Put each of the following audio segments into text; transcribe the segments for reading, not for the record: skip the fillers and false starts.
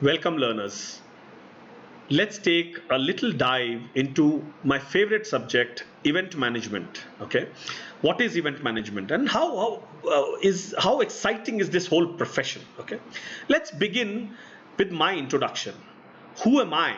Welcome, learners. Let's take a little dive into my favorite subject, event management. Okay, what is event management, and how exciting is this whole profession? Okay, let's begin with my introduction. Who am I?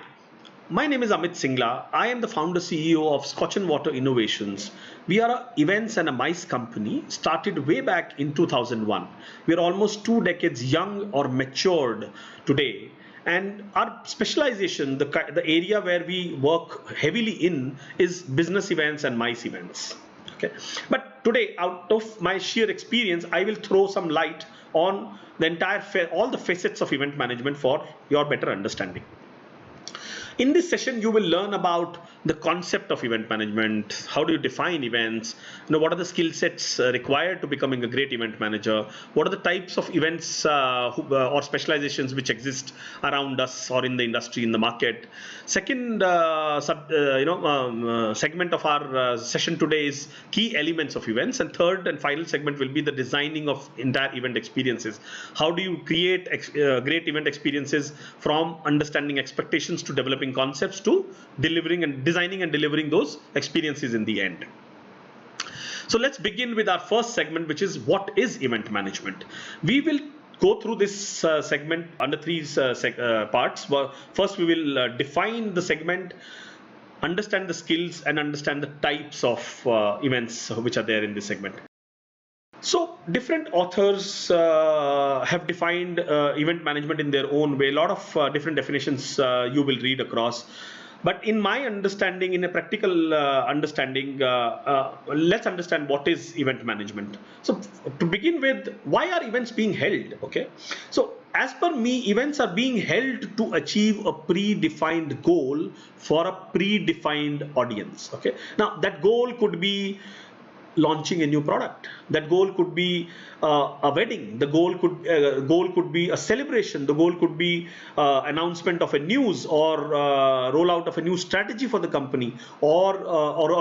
My name is Amit Singla. I am the founder CEO of Scotch and Water Innovations. We are a events and a mice company started way back in 2001. We are almost 2 decades young or matured today. And our specialization, the area where we work heavily in, is business events and mice events. Okay. But today, out of my sheer experience, I will throw some light on all the facets of event management for your better understanding. In this session, you will learn about the concept of event management. How do you define events? What are the skill sets required to becoming a great event manager? What are the types of events or specializations which exist around us or in the industry, in the market? Second segment of our session today is key elements of events, and third and final segment will be the designing of entire event experiences. How do you create great event experiences from understanding expectations to developing concepts to delivering and designing and delivering those experiences in the end. So let's begin with our first segment, which is what is event management. We will go through this segment under three parts. First, we will define the segment, understand the skills, and understand the types of events which are there in this segment. So different authors have defined event management in their own way. A lot of different definitions you will read across. But in my understanding, in a practical understanding, let's understand what is event management. So to begin with, why are events being held? Okay. So as per me, events are being held to achieve a predefined goal for a predefined audience. Okay. Now that goal could be launching a new product. That goal could be a wedding. The goal could be a celebration. The goal could be announcement of a news or rollout of a new strategy for the company, or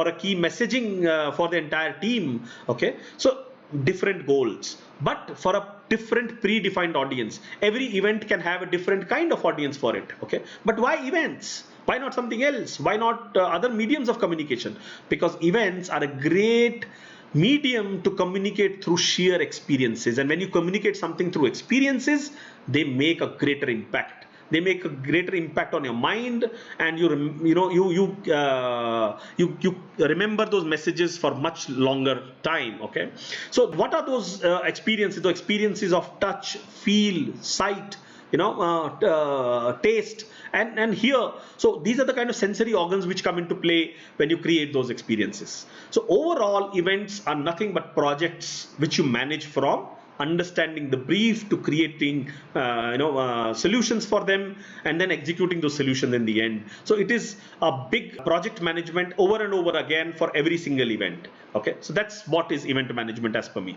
a key messaging for the entire team. Okay, so different goals, but for a different predefined audience. Every event can have a different kind of audience for it. Okay, but why events? Why not something else? Why not other mediums of communication? Because events are a great medium to communicate through sheer experiences. And when you communicate something through experiences, they make a greater impact. They make a greater impact on your mind, and you remember those messages for much longer time. Okay, so what are those experiences? The experiences of touch, feel, sight, taste, and hear. So these are the kind of sensory organs which come into play when you create those experiences. So overall, events are nothing but projects which you manage from understanding the brief to creating solutions for them, and then executing those solutions in the end. So it is a big project management over and over again for every single event. Okay, so that's what is event management as per me.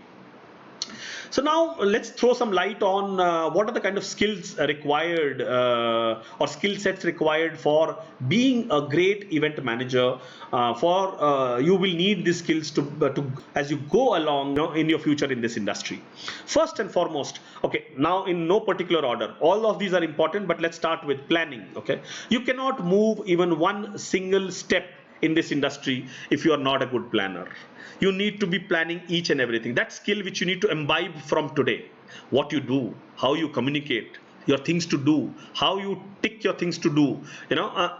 So now let's throw some light on what are the kind of skills required or skill sets required for being a great event manager. You will need these skills to as you go along in your future in this industry. First and foremost, okay, now in no particular order, all of these are important, but let's start with planning. Okay, you cannot move even one single step in this industry if you are not a good planner. You need to be planning each and everything. That skill which you need to imbibe from today. What you do, how you communicate, your things to do, how you tick your things to do.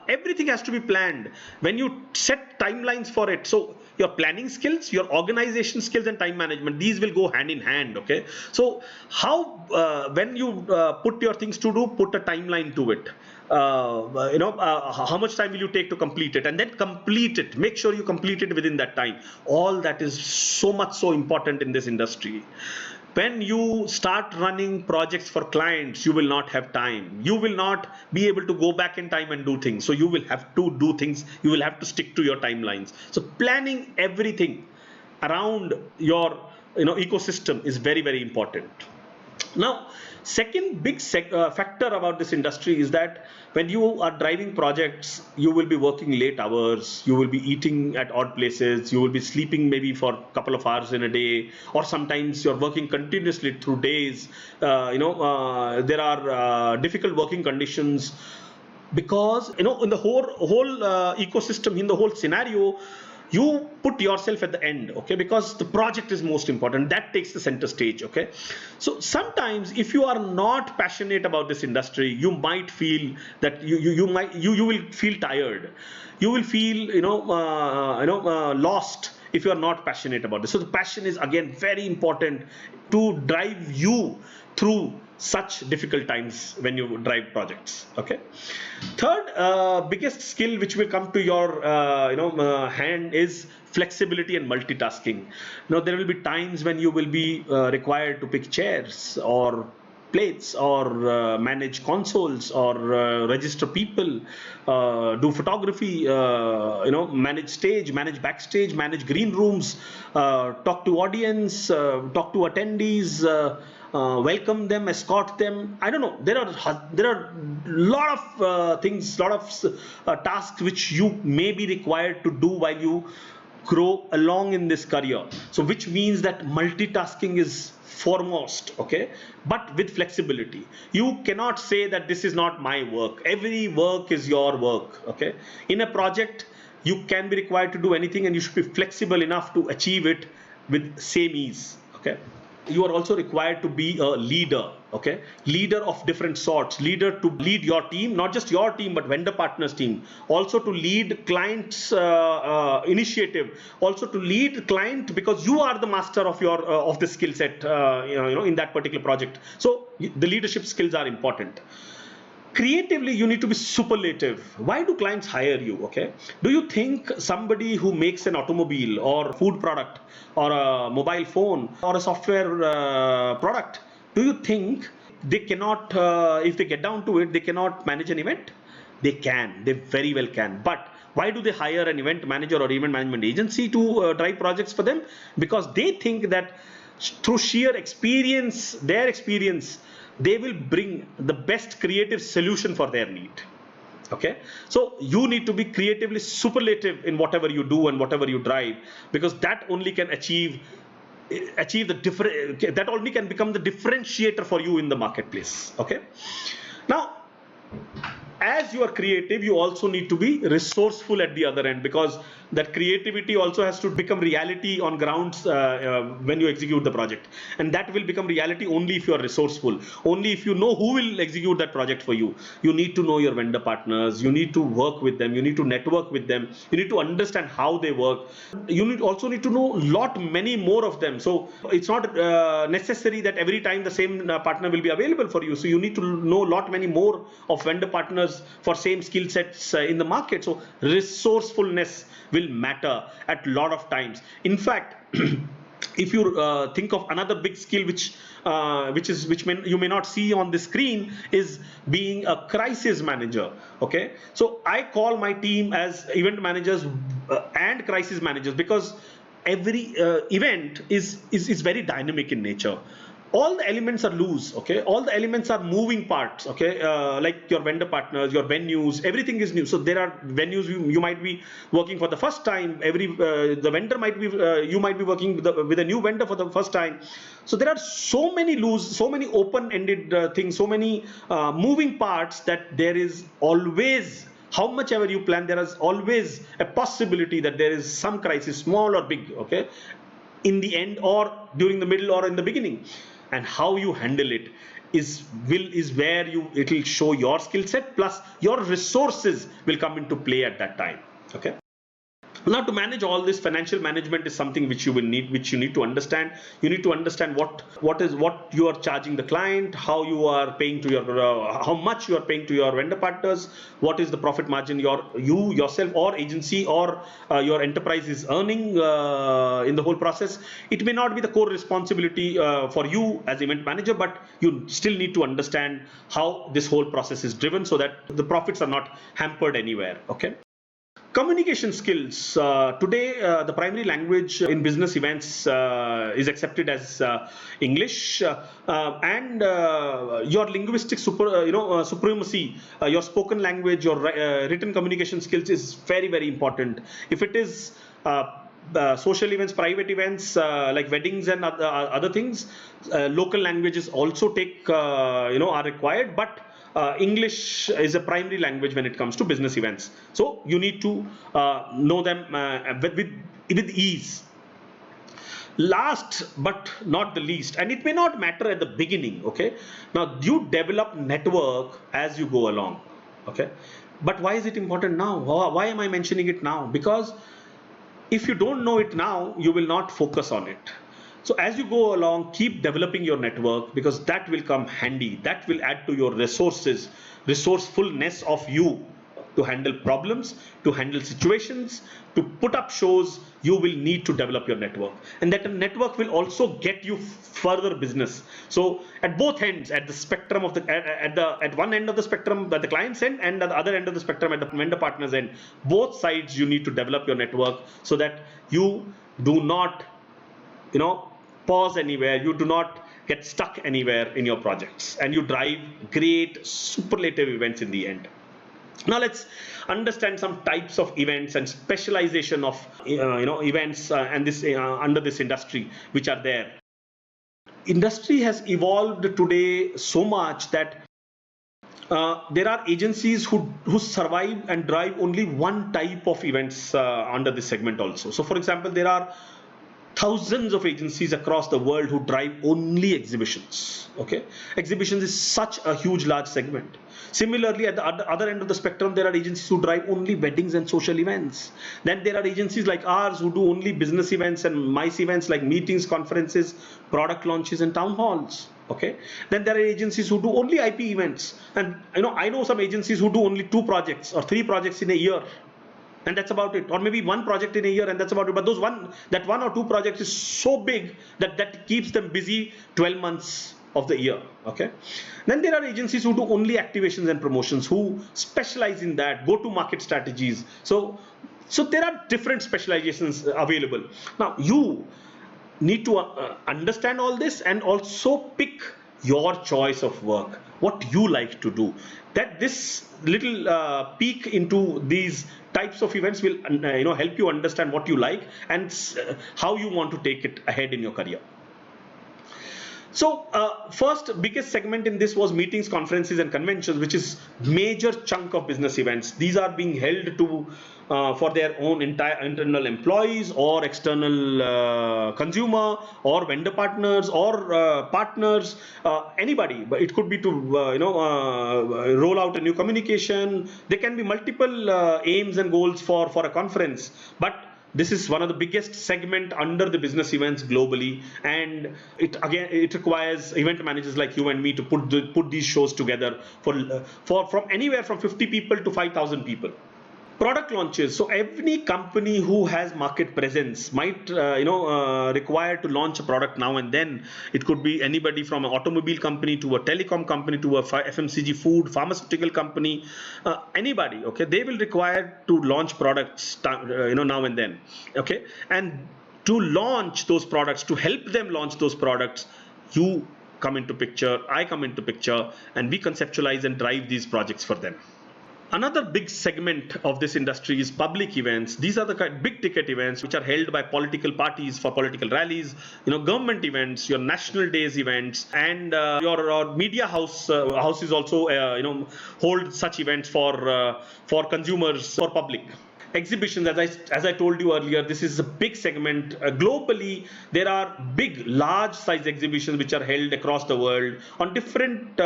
Everything has to be planned. When you set timelines for it, so your planning skills, your organization skills, and time management, these will go hand in hand. Okay, so when you put your things to do, put a timeline to it. How much time will you take to complete it, and then complete it. Make sure you complete it within that time. All that is so important in this industry. When you start running projects for clients, you will not have time. You will not be able to go back in time and do things. So you will have to do things. You will have to stick to your timelines. So planning everything around your ecosystem is very important. Now, second big factor about this industry is that when you are driving projects, you will be working late hours, you will be eating at odd places, you will be sleeping maybe for a couple of hours in a day, or sometimes you're working continuously through days. There are difficult working conditions because in the whole ecosystem, in the whole scenario, you put yourself at the end, okay, because the project is most important, that takes the center stage, okay. So sometimes if you are not passionate about this industry, you might feel that you will feel tired, you will feel lost if you are not passionate about this. So the passion is again very important to drive you through such difficult times when you drive projects, okay. Third biggest skill which will come to your hand is flexibility and multitasking. Now there will be times when you will be required to pick chairs or plates or manage consoles or register people, do photography, manage stage, manage backstage, manage green rooms, talk to audience, talk to attendees, welcome them, escort them. I don't know. There are lot of things, lot of tasks which you may be required to do while you grow along in this career. So which means that multitasking is foremost, okay, but with flexibility. You cannot say that this is not my work. Every work is your work, okay. In a project, you can be required to do anything and you should be flexible enough to achieve it with same ease, okay. You are also required to be a leader, okay, leader of different sorts, leader to lead your team, not just your team but vendor partners team, also to lead clients initiative, also to lead client because you are the master of your of the skill set in that particular project. So the leadership skills are important. Creatively, you need to be superlative. Why do clients hire you, okay? Do you think somebody who makes an automobile or food product or a mobile phone or a software product, do you think they cannot, if they get down to it, they cannot manage an event? They can, they very well can. But why do they hire an event manager or event management agency to drive projects for them? Because they think that through sheer experience, their experience, they will bring the best creative solution for their need, okay. So you need to be creatively superlative in whatever you do and whatever you drive, because that only can achieve the different, that only can become the differentiator for you in the marketplace, okay. Now as you are creative, you also need to be resourceful at the other end, because that creativity also has to become reality on grounds when you execute the project, and that will become reality only if you are resourceful, only if you know who will execute that project for you. You need to know your vendor partners, you need to work with them, you need to network with them, you need to understand how they work, you also need to know many more of them. So it's not necessary that every time the same partner will be available for you. So you need to know many more of vendor partners for same skill sets in the market. So resourcefulness will matter at lot of times. In fact, if you think of another big skill which you may not see on the screen, is being a crisis manager, okay. So I call my team as event managers and crisis managers, because every event is very dynamic in nature. All the elements are loose, okay, all the elements are moving parts, okay, like your vendor partners, your venues, everything is new. So there are venues you might be working for the first time, the vendor might be you might be working with a new vendor for the first time. So there are so many loose, so many open-ended things, so many moving parts, that there is always, how much ever you plan, there is always a possibility that there is some crisis, small or big, okay, in the end or during the middle or in the beginning. And how you handle it is where it will show your skill set, plus your resources will come into play at that time, okay. Now, to manage all this, financial management is something which you need to understand. You need to understand what you are charging the client, how you are paying to your how much you are paying to your vendor partners, what is the profit margin you yourself or agency or your enterprise is earning in the whole process. It may not be the core responsibility for you as event manager, but you still need to understand how this whole process is driven, so that the profits are not hampered anywhere, okay. Communication skills. Today, the primary language in business events is accepted as English, and your linguistic supremacy, your spoken language, your written communication skills is very, very important. If it is social events, private events like weddings and other things, local languages also are required, but English is a primary language when it comes to business events. So you need to know them with ease. Last but not the least, and it may not matter at the beginning, okay? Now you develop network as you go along, okay? But why is it important now? Why am I mentioning it now? Because if you don't know it now, you will not focus on it. So as you go along, keep developing your network, because that will come handy. That will add to your resourcefulness of you to handle problems, to handle situations, to put up shows. You will need to develop your network, and that network will also get you further business. So at both ends, at the spectrum of at one end of the spectrum, at the client's end, and at the other end of the spectrum, at the vendor partner's end, both sides you need to develop your network, so that you do not pause anywhere, you do not get stuck anywhere in your projects, and you drive great superlative events in the end. Now let's understand some types of events and specialization of events and this under this industry which are there. Industry has evolved today so much that there are agencies who survive and drive only one type of events under this segment also. So for example, there are thousands of agencies across the world who drive only exhibitions. Okay, exhibitions is such a huge, large segment. Similarly, at the other end of the spectrum, there are agencies who drive only weddings and social events. Then there are agencies like ours who do only business events and MICE events like meetings, conferences, product launches, and town halls. Okay. Then there are agencies who do only IP events, and I know some agencies who do only 2 projects or 3 projects in a year, and that's about it, or maybe 1 project in a year, and that's about it. But that 1 or 2 projects is so big that keeps them busy 12 months of the year. Okay. Then there are agencies who do only activations and promotions, who specialize in that, go to market strategies. So there are different specializations available. Now you need to understand all this, and also pick your choice of work, what you like to do. That this little peek into these types of events will help you understand what you like and how you want to take it ahead in your career. So first biggest segment in this was meetings, conferences, and conventions, which is major chunk of business events. These are being held to for their own internal employees or external consumer or vendor partners or partners, anybody. But it could be to roll out a new communication. There can be multiple aims and goals for a conference, but this is one of the biggest segment under the business events globally, and it requires event managers like you and me to put these shows together for from anywhere from 50 people to 5,000 people. Product launches. So every company who has market presence might require to launch a product now and then. It could be anybody from an automobile company to a telecom company to a FMCG food, pharmaceutical company, anybody. Okay, they will require to launch products now and then. Okay, and to launch those products, to help them launch those products, you come into picture, I come into picture, and we conceptualize and drive these projects for them. Another big segment of this industry is public events. These are the big ticket events which are held by political parties for political rallies, government events, your national days events, and your media houses also hold such events for consumers, for public. Exhibitions, as I told you earlier, this is a big segment. Globally, there are big, large size exhibitions which are held across the world on different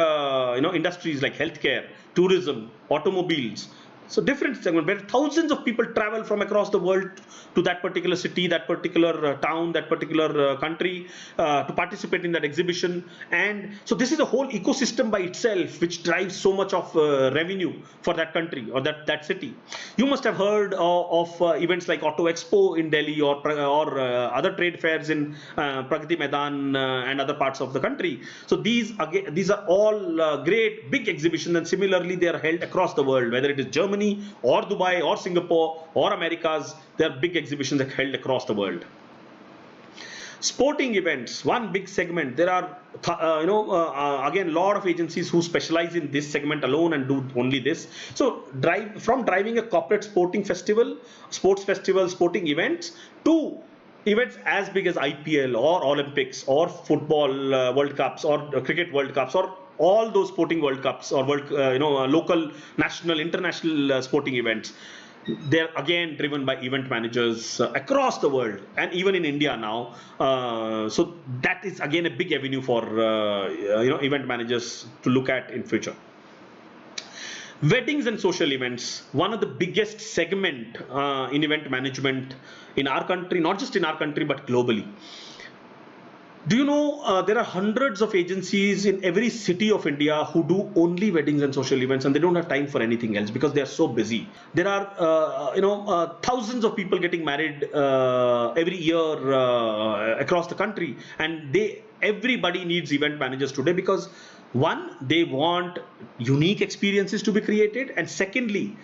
industries like healthcare, tourism, automobiles. So different segment where thousands of people travel from across the world to that particular city, that particular town, that particular country to participate in that exhibition. And so this is a whole ecosystem by itself which drives so much of revenue for that country or that city. You must have heard of events like Auto Expo in Delhi or other trade fairs in Pragati Maidan and other parts of the country. So these are all great big exhibitions, and similarly they are held across the world, whether it is Germany, Germany or Dubai or Singapore or Americas. There are big exhibitions held across the world. Sporting events, one big segment. There are, again, a lot of agencies who specialize in this segment alone and do only this. So, driving a corporate sporting festival, sports festival, sporting events to events as big as IPL or Olympics or football World Cups or cricket World Cups or all those sporting World Cups or local, national, international sporting events. They're again driven by event managers across the world and even in India now. So that is again a big avenue for event managers to look at in future. Weddings and social events, one of the biggest segment in event management in our country, not just in our country but globally. Do you know there are hundreds of agencies in every city of India who do only weddings and social events, and they don't have time for anything else because they are so busy. There are thousands of people getting married every year across the country, and everybody needs event managers today because one, they want unique experiences to be created, and secondly,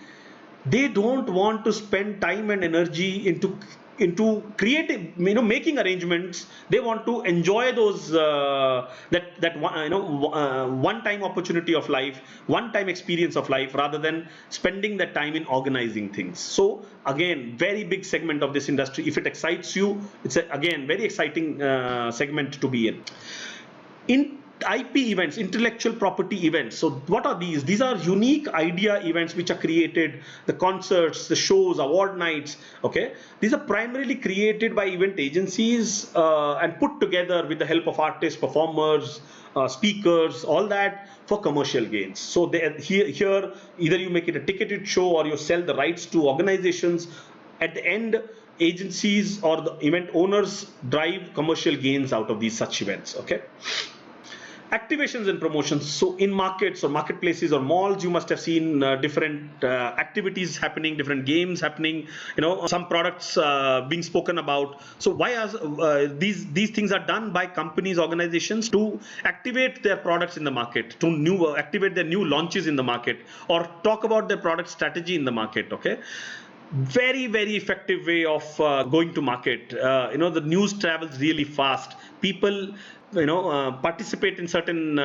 they don't want to spend time and energy into creating, making arrangements. They want to enjoy those one-time opportunity of life, one-time experience of life, rather than spending that time in organizing things. So again, very big segment of this industry. If it excites you, it's again very exciting segment to be in. IP events, intellectual property events. So what are these? These are unique idea events which are created, the concerts, the shows, award nights. Okay, these are primarily created by event agencies and put together with the help of artists, performers, speakers, all that for commercial gains. So here either you make it a ticketed show or you sell the rights to organizations. At the end, agencies or the event owners drive commercial gains out of these such events. Okay. Activations and promotions. So in markets or marketplaces or malls, you must have seen different activities happening, different games happening, some products being spoken about. So why are these things are done by companies, organizations to activate their products in the market, to activate their new launches in the market, or talk about their product strategy in the market. Okay. Very, very effective way of going to market. The news travels really fast. People participate in certain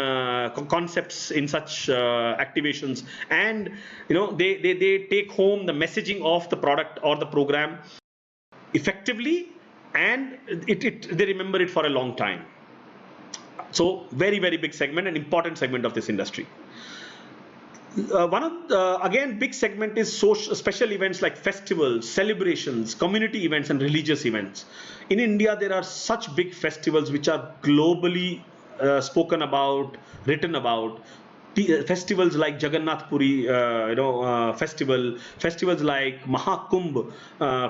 concepts in such activations, and they take home the messaging of the product or the program effectively, and they remember it for a long time. So very, very big segment and important segment of this industry. One of the, again, big segment is special events like festivals, celebrations, community events, and religious events. In India, there are such big festivals which are globally spoken about, written about. Festivals like Jagannath Puri, festivals like Mahakumbh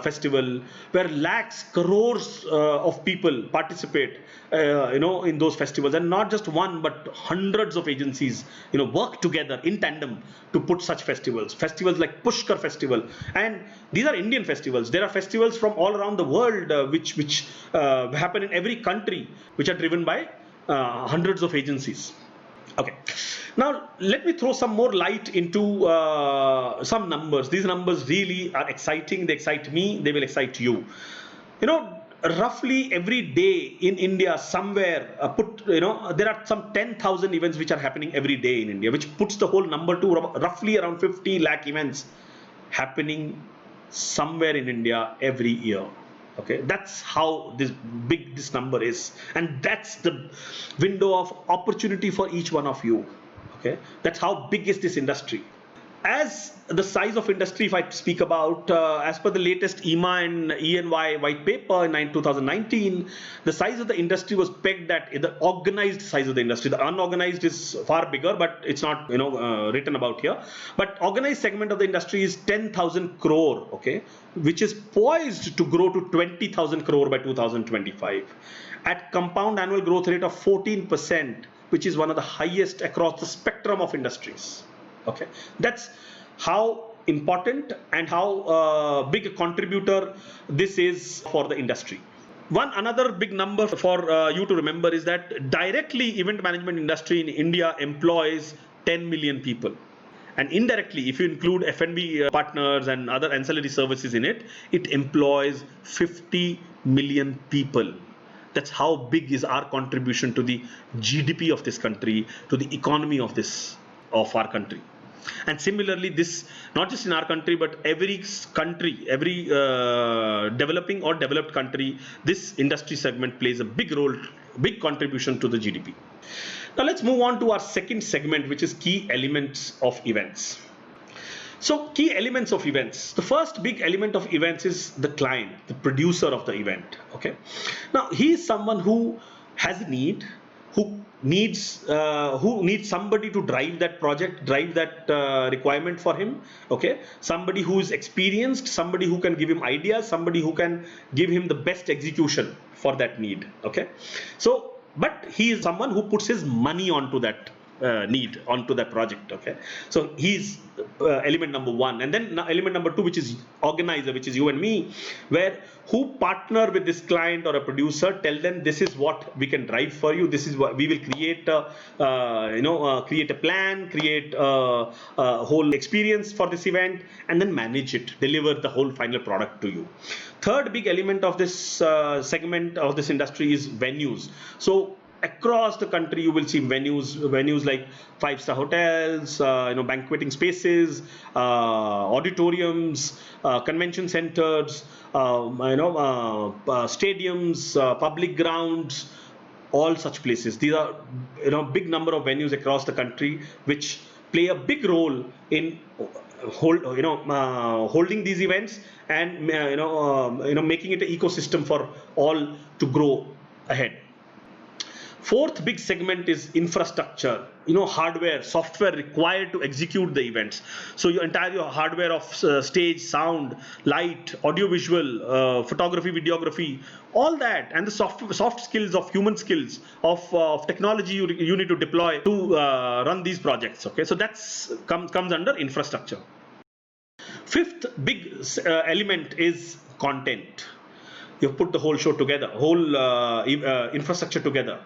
festival, where lakhs, crores of people participate, in those festivals, and not just one, but hundreds of agencies, work together in tandem to put such festivals. Festivals like Pushkar Festival, and these are Indian festivals. There are festivals from all around the world, which happen in every country, which are driven by hundreds of agencies. Okay. Now, let me throw some more light into some numbers. These numbers really are exciting. They excite me. They will excite you. Roughly every day in India, somewhere, there are some 10,000 events which are happening every day in India, which puts the whole number to roughly around 50 lakh events happening somewhere in India every year. Okay, that's how big this number is, and that's the window of opportunity for each one of you. Okay, that's how big is this industry. As the size of industry, if I speak about, as per the latest EMA and ENY white paper in 2019, the size of the industry was pegged at the organized size of the industry. The unorganized is far bigger, but it's not written about here. But organized segment of the industry is 10,000 crore, okay, which is poised to grow to 20,000 crore by 2025 at compound annual growth rate of 14%, which is one of the highest across the spectrum of industries. Okay, that's how important and how big a contributor this is for the industry. Another big number for you to remember is that directly event management industry in India employs 10 million people, And indirectly, if you include F&B partners and other ancillary services in it, it employs 50 million people. That's how big is our contribution to the GDP of this country, to the economy of our country. And similarly, this not just in our country, but every country, every developing or developed country, this industry segment plays a big role, big contribution to the GDP. Now let's move on to our second segment, which is key elements of events. So key elements of events. The first big element of events is the client, the producer of the event. Okay. Now he is someone who has a need, who needs somebody to drive that project, drive that requirement for him. Okay. Somebody who is experienced, somebody who can give him ideas, somebody who can give him the best execution for that need. Okay. So, but he is someone who puts his money onto that need, onto that project. Okay, so he's element number one. And then element number two, which is organizer, which is you and me, where who partner with this client or a producer, tell them this is what we can drive for you, this is what we will create create a plan, create a whole experience for this event, and then manage it, deliver the whole final product to you. Third big element of this segment of this industry is venues. So across the country, you will see venues like 5-star hotels, banqueting spaces, auditoriums, convention centers, stadiums, public grounds, all such places. These are big number of venues across the country which play a big role in holding these events and making it an ecosystem for all to grow ahead. Fourth big segment is infrastructure, hardware, software required to execute the events. So your entire hardware of stage, sound, light, audiovisual, photography, videography, all that, and the soft skills of human skills of technology you need to deploy to run these projects. Okay, so that's comes under infrastructure. Fifth big element is content. You've put the whole show together, whole infrastructure together.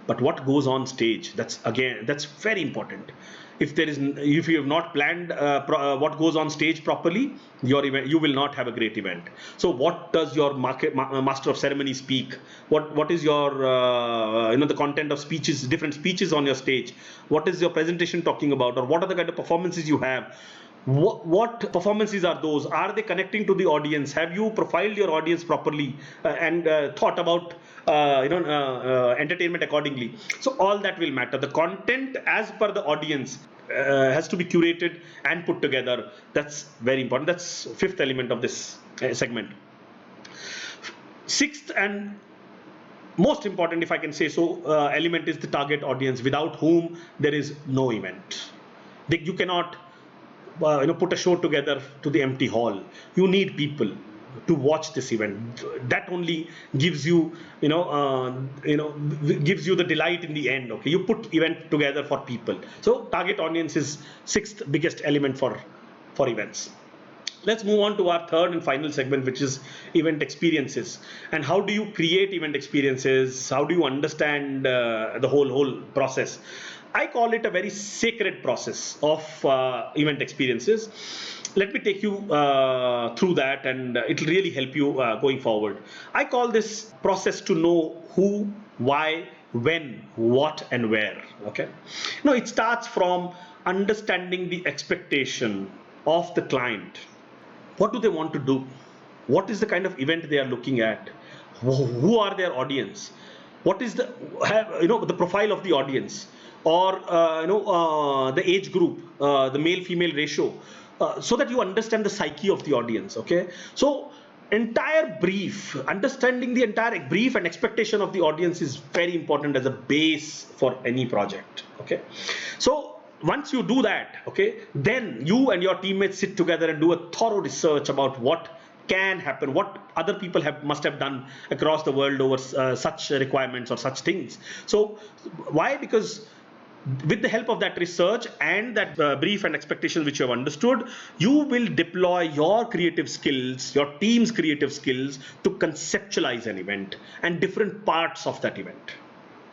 But what goes on stage? That's very important. If you have not planned what goes on stage properly, your event, you will not have a great event. So what does your master of ceremony speak? What is your the content of speeches, different speeches on your stage? What is your presentation talking about, or what are the kind of performances you have? What performances are those? Are they connecting to the audience? Have you profiled your audience properly and thought about entertainment accordingly? So all that will matter. The content as per the audience has to be curated and put together. That's very important. That's fifth element of this segment. Sixth and most important, if I can say so, element is the target audience, without whom there is no event. You cannot put a show together to the empty hall. You need people to watch this event. That only gives you gives you the delight in the end. Okay, you put event together for people. So target audience is sixth biggest element for events. Let's move on to our third and final segment, which is event experiences. And how do you create event experiences? How do you understand the whole process? I call it a very sacred process of event experiences. Let me take you through that, and it will really help you going forward. I call this process to know who, why, when, what, and where. Okay. Now it starts from understanding the expectation of the client. What do they want to do? What is the kind of event they are looking at? Who are their audience? What is the profile of the audience? Or the age group, the male-female ratio, so that you understand the psyche of the audience. Okay, so entire brief, understanding the entire brief and expectation of the audience is very important as a base for any project. Okay, so once you do that, okay, then you and your teammates sit together and do a thorough research about what can happen, what other people must have done across the world over such requirements or such things. So why? Because with the help of that research and that brief and expectations which you have understood, you will deploy your creative skills, your team's creative skills, to conceptualize an event and different parts of that event.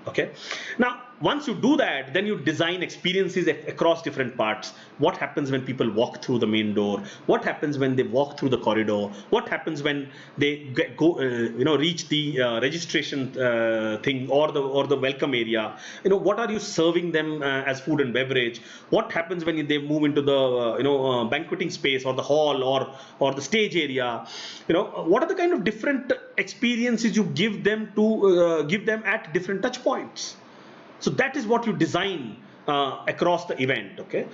Okay. Now, once you do that, then you design experiences across different parts. What happens when people walk through the main door? What happens when they walk through the corridor? What happens when they reach the registration thing or the welcome area? What are you serving them as food and beverage? What happens when they move into the banqueting space or the hall or the stage area? What are the kind of different experiences you give them at different touch points? So that is what you design across the event. Okay.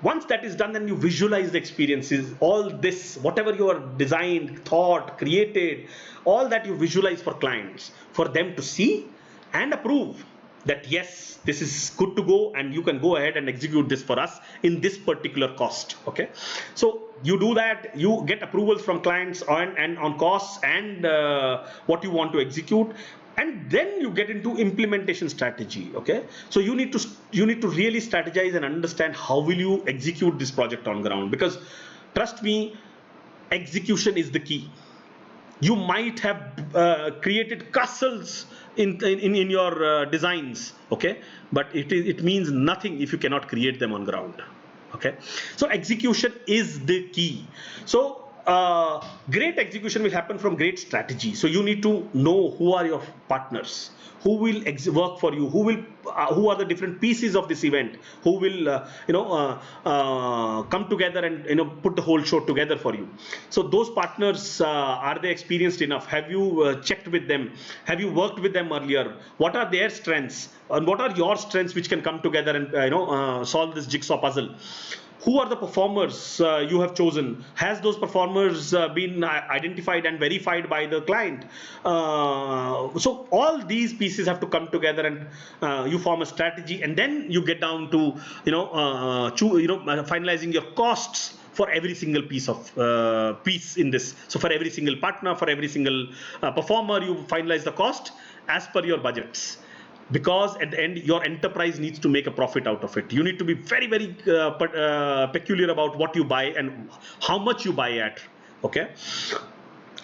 Once that is done, then you visualize the experiences. All this, whatever you are designed, thought, created, all that you visualize for clients, for them to see and approve that yes, this is good to go, and you can go ahead and execute this for us in this particular cost. Okay. So you do that, you get approvals from clients on costs and what you want to execute. And then you get into implementation strategy. Okay, so you need to really strategize and understand how will you execute this project on ground, because trust me, execution is the key. You might have created castles in your designs, okay, but it means nothing if you cannot create them on ground. Okay, so execution is the key. So great execution will happen from great strategy. So you need to know who are your partners, who will work for you, who are the different pieces of this event, who will come together and put the whole show together for you. So those partners, are they experienced enough? Have you checked with them? Have you worked with them earlier? What are their strengths and what are your strengths which can come together and solve this jigsaw puzzle? Who are the performers you have chosen? Has those performers been identified and verified by the client? So all these pieces have to come together, and you form a strategy, and then you get down to finalizing your costs for every single piece in this. So for every single partner, for every single performer, you finalize the cost as per your budgets. Because at the end, your enterprise needs to make a profit out of it. You need to be very, very peculiar about what you buy and how much you buy at. Okay.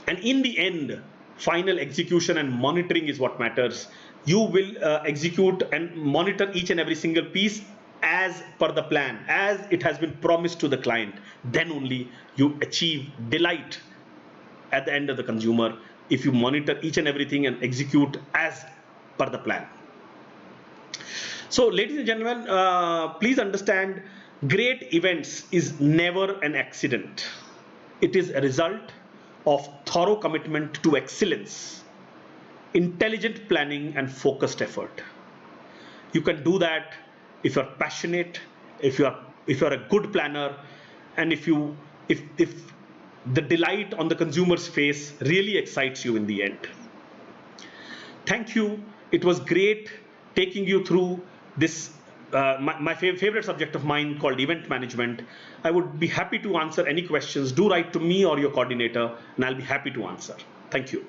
And in the end, final execution and monitoring is what matters. You will execute and monitor each and every single piece as per the plan, as it has been promised to the client. Then only you achieve delight at the end of the consumer, if you monitor each and everything and execute as per the plan. So, ladies and gentlemen, please understand, great events is never an accident. It is a result of thorough commitment to excellence, intelligent planning, and focused effort. You can do that if you're passionate, if you're a good planner, and if the delight on the consumer's face really excites you in the end. Thank you. It was great taking you through this my favorite subject of mine called event management. I would be happy to answer any questions. Do write to me or your coordinator, and I'll be happy to answer. Thank you.